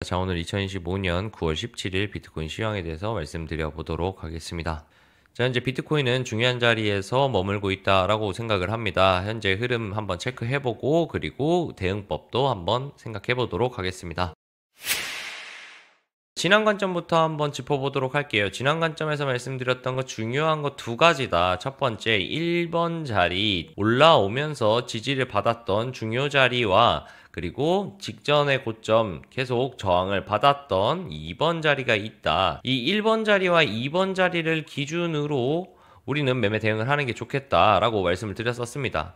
자, 오늘 2025년 9월 17일 비트코인 시황에 대해서 말씀드려 보도록 하겠습니다. 자, 현재 비트코인은 중요한 자리에서 머물고 있다라고 생각을 합니다. 현재 흐름 한번 체크해보고 그리고 대응법도 한번 생각해 보도록 하겠습니다. 지난 관점부터 한번 짚어보도록 할게요. 지난 관점에서 말씀드렸던 거 중요한 거 두 가지다. 첫 번째 1번 자리 올라오면서 지지를 받았던 중요 자리와 그리고 직전의 고점 계속 저항을 받았던 2번 자리가 있다. 이 1번 자리와 2번 자리를 기준으로 우리는 매매 대응을 하는 게 좋겠다라고 말씀을 드렸었습니다.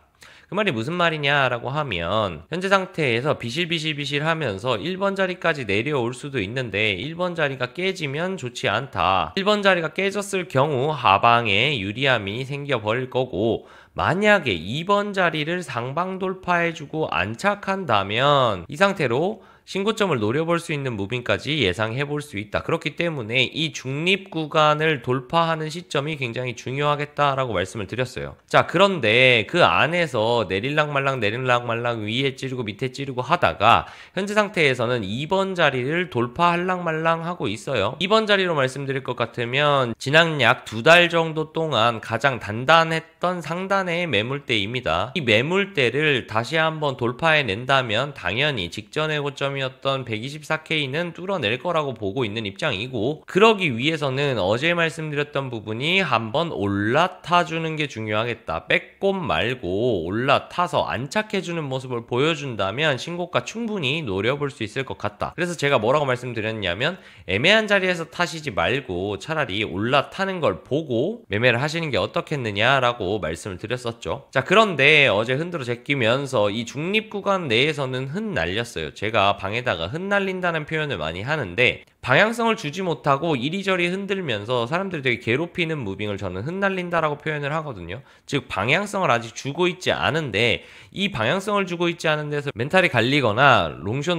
그 말이 무슨 말이냐라고 하면 현재 상태에서 비실비실 하면서 1번 자리까지 내려올 수도 있는데 1번 자리가 깨지면 좋지 않다. 1번 자리가 깨졌을 경우 하방에 유리함이 생겨버릴 거고, 만약에 2번 자리를 상방 돌파해주고 안착한다면 이 상태로 신고점을 노려볼 수 있는 무빙까지 예상해 볼 수 있다. 그렇기 때문에 이 중립 구간을 돌파하는 시점이 굉장히 중요하겠다라고 말씀을 드렸어요. 자, 그런데 그 안에서 내릴락 말락 위에 찌르고 밑에 찌르고 하다가 현재 상태에서는 2번 자리를 돌파할락 말랑 하고 있어요. 2번 자리로 말씀드릴 것 같으면 지난 약 2달 정도 동안 가장 단단했던 상단의 매물대입니다. 이 매물대를 다시 한번 돌파해 낸다면 당연히 직전의 고점 이었던 124K는 뚫어낼 거라고 보고 있는 입장이고, 그러기 위해서는 어제 말씀드렸던 부분이 한번 올라타주는 게 중요하겠다. 빼꼼 말고 올라타서 안착해주는 모습을 보여준다면 신고가 충분히 노려볼 수 있을 것 같다. 그래서 제가 뭐라고 말씀드렸냐면 애매한 자리에서 타시지 말고 차라리 올라타는 걸 보고 매매를 하시는 게 어떻겠느냐라고 말씀을 드렸었죠. 자, 그런데 어제 흔들어 제끼면서 이 중립 구간 내에서는 흩날렸어요. 제가 방에다가 흩날린다는 표현을 많이 하는데 방향성을 주지 못하고 이리저리 흔들면서 사람들이 되게 괴롭히는 무빙을 저는 흩날린다라고 표현을 하거든요. 즉 방향성을 아직 주고 있지 않은데 이 방향성을 주고 있지 않은 데서 멘탈이 갈리거나 롱숏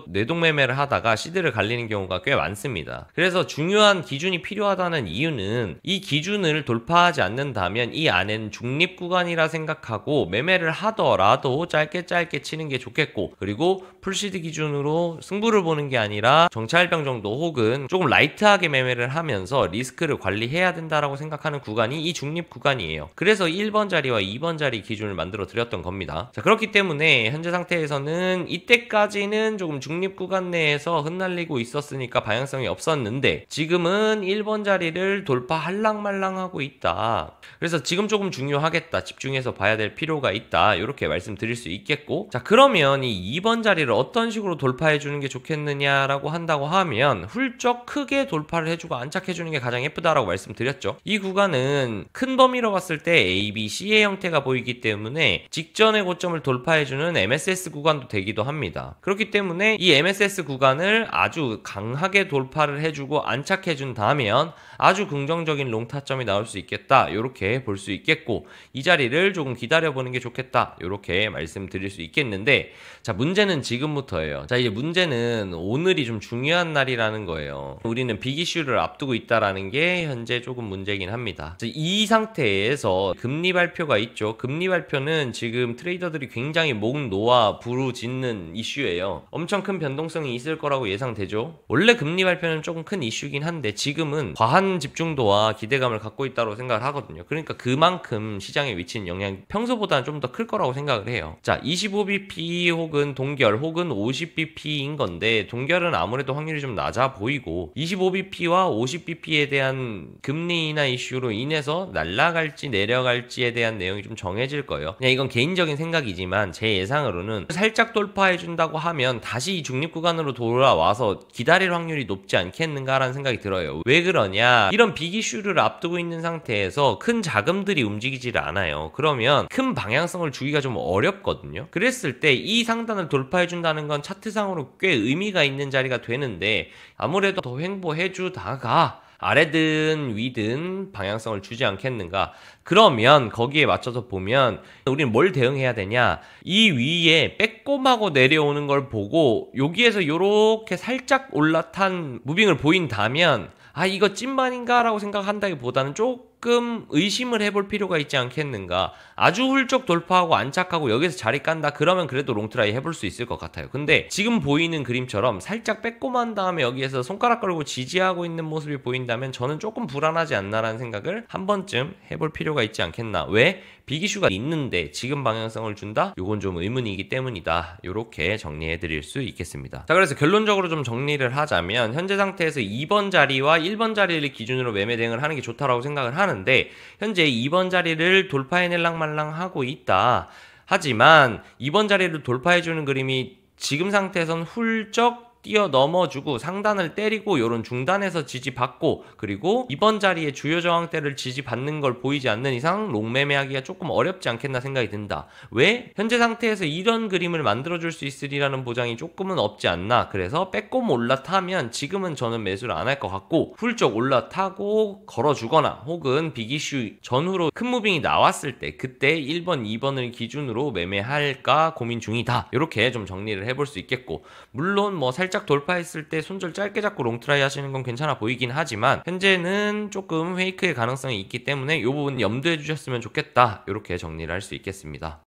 뇌동매매를 하다가 시드를 갈리는 경우가 꽤 많습니다. 그래서 중요한 기준이 필요하다는 이유는 이 기준을 돌파하지 않는다면 이 안에는 중립 구간이라 생각하고 매매를 하더라도 짧게 치는 게 좋겠고, 그리고 풀시드 기준으로 승부를 보는 게 아니라 정찰병 정도 혹은 조금 라이트하게 매매를 하면서 리스크를 관리해야 된다라고 생각하는 구간이 이 중립 구간이에요. 그래서 1번 자리와 2번 자리 기준을 만들어 드렸던 겁니다. 자, 그렇기 때문에 현재 상태에서는 이때까지는 조금 중립 구간 내에서 흩날리고 있었으니까 방향성이 없었는데 지금은 1번 자리를 돌파할랑말랑하고 있다. 그래서 지금 조금 중요하겠다. 집중해서 봐야 될 필요가 있다. 이렇게 말씀드릴 수 있겠고, 자, 그러면 이 2번 자리를 어떤 식으로 돌파해 주는 게 좋겠느냐라고 한다고 하면 훌쩍 크게 돌파를 해주고 안착해주는 게 가장 예쁘다라고 말씀드렸죠. 이 구간은 큰 범위로 봤을 때 A, B, C의 형태가 보이기 때문에 직전의 고점을 돌파해주는 MSS 구간도 되기도 합니다. 그렇기 때문에 이 MSS 구간을 아주 강하게 돌파를 해주고 안착해준다면 아주 긍정적인 롱 타점이 나올 수 있겠다. 이렇게 볼 수 있겠고, 이 자리를 조금 기다려보는 게 좋겠다. 이렇게 말씀드릴 수 있겠는데, 자, 문제는 지금부터예요. 자, 이제 문제는 오늘이 좀 중요한 날이라는 거예요. 우리는 빅 이슈를 앞두고 있다라는 게 현재 조금 문제긴 합니다. 이 상태에서 금리 발표가 있죠. 금리 발표는 지금 트레이더들이 굉장히 목 놓아 부르짖는 이슈예요. 엄청 큰 변동성이 있을 거라고 예상되죠. 원래 금리 발표는 조금 큰 이슈긴 한데 지금은 과한 집중도와 기대감을 갖고 있다고 생각을 하거든요. 그러니까 그만큼 시장에 미친 영향이 평소보다는 좀 더 클 거라고 생각을 해요. 자, 25bp 혹은 동결 혹은 50bp인 건데, 동결은 아무래도 확률이 좀 낮아 보이고 25bp와 50bp에 대한 금리 인하 이슈로 인해서 날아갈지 내려갈지에 대한 내용이 좀 정해질 거예요. 그냥 이건 개인적인 생각이지만 제 예상으로는 살짝 돌파해준다고 하면 다시 이 중립 구간으로 돌아와서 기다릴 확률이 높지 않겠는가라는 생각이 들어요. 왜 그러냐? 이런 빅 이슈를 앞두고 있는 상태에서 큰 자금들이 움직이질 않아요. 그러면 큰 방향성을 주기가 좀 어렵거든요. 그랬을 때 이 상단을 돌파해준다는 건 차트상으로 꽤 의미가 있는 자리가 되는데, 아무래도 더 횡보해주다가 아래든 위든 방향성을 주지 않겠는가. 그러면 거기에 맞춰서 보면 우리는 뭘 대응해야 되냐, 이 위에 빼꼼하고 내려오는 걸 보고 여기에서 요렇게 살짝 올라탄 무빙을 보인다면 아, 이거 찐만인가 라고 생각한다기보다는 조금 조금 의심을 해볼 필요가 있지 않겠는가. 아주 훌쩍 돌파하고 안착하고 여기서 자리 깐다 그러면 그래도 롱트라이 해볼 수 있을 것 같아요. 근데 지금 보이는 그림처럼 살짝 빼꼼한 다음에 여기에서 손가락 걸고 지지하고 있는 모습이 보인다면 저는 조금 불안하지 않나라는 생각을 한 번쯤 해볼 필요가 있지 않겠나. 왜? 빅이슈가 있는데 지금 방향성을 준다? 요건 좀 의문이기 때문이다. 요렇게 정리해 드릴 수 있겠습니다. 자, 그래서 결론적으로 좀 정리를 하자면 현재 상태에서 2번 자리와 1번 자리를 기준으로 매매 대응을 하는 게 좋다라고 생각을 하는데 현재 2번 자리를 돌파해낼랑 말랑 하고 있다. 하지만 2번 자리를 돌파해주는 그림이 지금 상태에선 훌쩍 뛰어 넘어주고 상단을 때리고 요런 중단에서 지지받고 그리고 이번 자리에 주요 저항대를 지지받는 걸 보이지 않는 이상 롱매매하기가 조금 어렵지 않겠나 생각이 든다. 왜? 현재 상태에서 이런 그림을 만들어줄 수 있으리라는 보장이 조금은 없지 않나. 그래서 빼꼼 올라타면 지금은 저는 매수를 안 할 것 같고 훌쩍 올라타고 걸어주거나 혹은 빅이슈 전후로 큰 무빙이 나왔을 때 그때 1번, 2번을 기준으로 매매할까 고민 중이다. 이렇게 좀 정리를 해볼 수 있겠고 물론 뭐 살짝 돌파했을 때 손절 짧게 잡고 롱트라이 하시는 건 괜찮아 보이긴 하지만 현재는 조금 페이크의 가능성이 있기 때문에 이 부분 염두해 주셨으면 좋겠다. 이렇게 정리를 할 수 있겠습니다.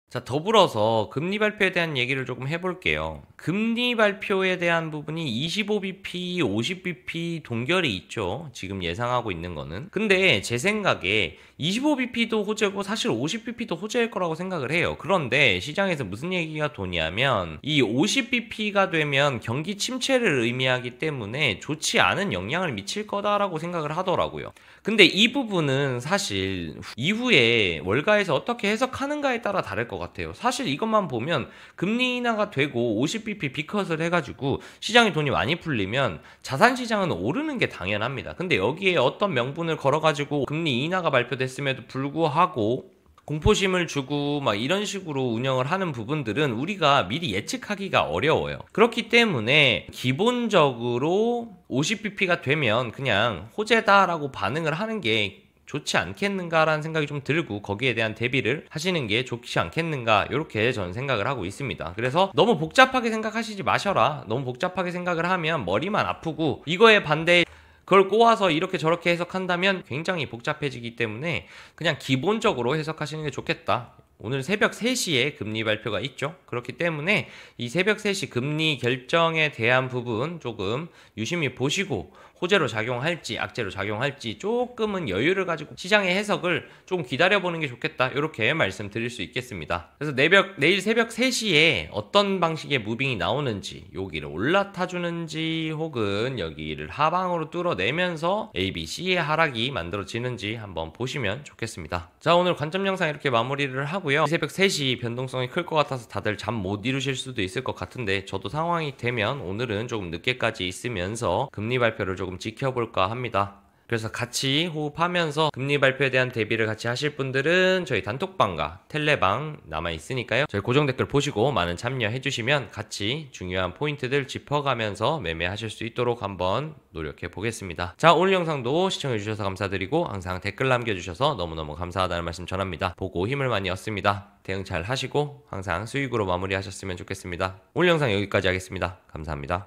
자, 더불어서 금리 발표에 대한 얘기를 조금 해볼게요. 금리 발표에 대한 부분이 25bp, 50bp 동결이 있죠. 지금 예상하고 있는 거는. 근데 제 생각에 25bp도 호재고 사실 50bp도 호재일 거라고 생각을 해요. 그런데 시장에서 무슨 얘기가 도냐면 이 50bp가 되면 경기 침체를 의미하기 때문에 좋지 않은 영향을 미칠 거다라고 생각을 하더라고요. 근데 이 부분은 사실 이후에 월가에서 어떻게 해석하는가에 따라 다를 것 같아요. 사실 이것만 보면 금리 인하가 되고 50bp 비컷을 해가지고 시장에 돈이 많이 풀리면 자산시장은 오르는 게 당연합니다. 근데 여기에 어떤 명분을 걸어가지고 금리 인하가 발표됐음에도 불구하고 공포심을 주고 막 이런 식으로 운영을 하는 부분들은 우리가 미리 예측하기가 어려워요. 그렇기 때문에 기본적으로 50bp가 되면 그냥 호재다라고 반응을 하는 게 좋지 않겠는가라는 생각이 좀 들고 거기에 대한 대비를 하시는 게 좋지 않겠는가 이렇게 저는 생각을 하고 있습니다. 그래서 너무 복잡하게 생각하시지 마셔라. 너무 복잡하게 생각을 하면 머리만 아프고 이거에 반대 그걸 꼬아서 이렇게 저렇게 해석한다면 굉장히 복잡해지기 때문에 그냥 기본적으로 해석하시는 게 좋겠다. 오늘 새벽 3시에 금리 발표가 있죠. 그렇기 때문에 이 새벽 3시 금리 결정에 대한 부분 조금 유심히 보시고 호재로 작용할지 악재로 작용할지 조금은 여유를 가지고 시장의 해석을 조금 기다려보는 게 좋겠다. 이렇게 말씀드릴 수 있겠습니다. 그래서 내일 새벽 3시에 어떤 방식의 무빙이 나오는지 여기를 올라타주는지 혹은 여기를 하방으로 뚫어내면서 A, B, C의 하락이 만들어지는지 한번 보시면 좋겠습니다. 자, 오늘 관점 영상 이렇게 마무리를 하고요. 새벽 3시 변동성이 클 것 같아서 다들 잠 못 이루실 수도 있을 것 같은데 저도 상황이 되면 오늘은 조금 늦게까지 있으면서 금리 발표를 조금 지켜볼까 합니다. 그래서 같이 호흡하면서 금리 발표에 대한 대비를 같이 하실 분들은 저희 단톡방과 텔레방 남아있으니까요. 저희 고정 댓글 보시고 많은 참여해 주시면 같이 중요한 포인트들 짚어가면서 매매하실 수 있도록 한번 노력해 보겠습니다. 자, 오늘 영상도 시청해 주셔서 감사드리고 항상 댓글 남겨주셔서 너무너무 감사하다는 말씀 전합니다. 보고 힘을 많이 얻습니다. 대응 잘 하시고 항상 수익으로 마무리하셨으면 좋겠습니다. 오늘 영상 여기까지 하겠습니다. 감사합니다.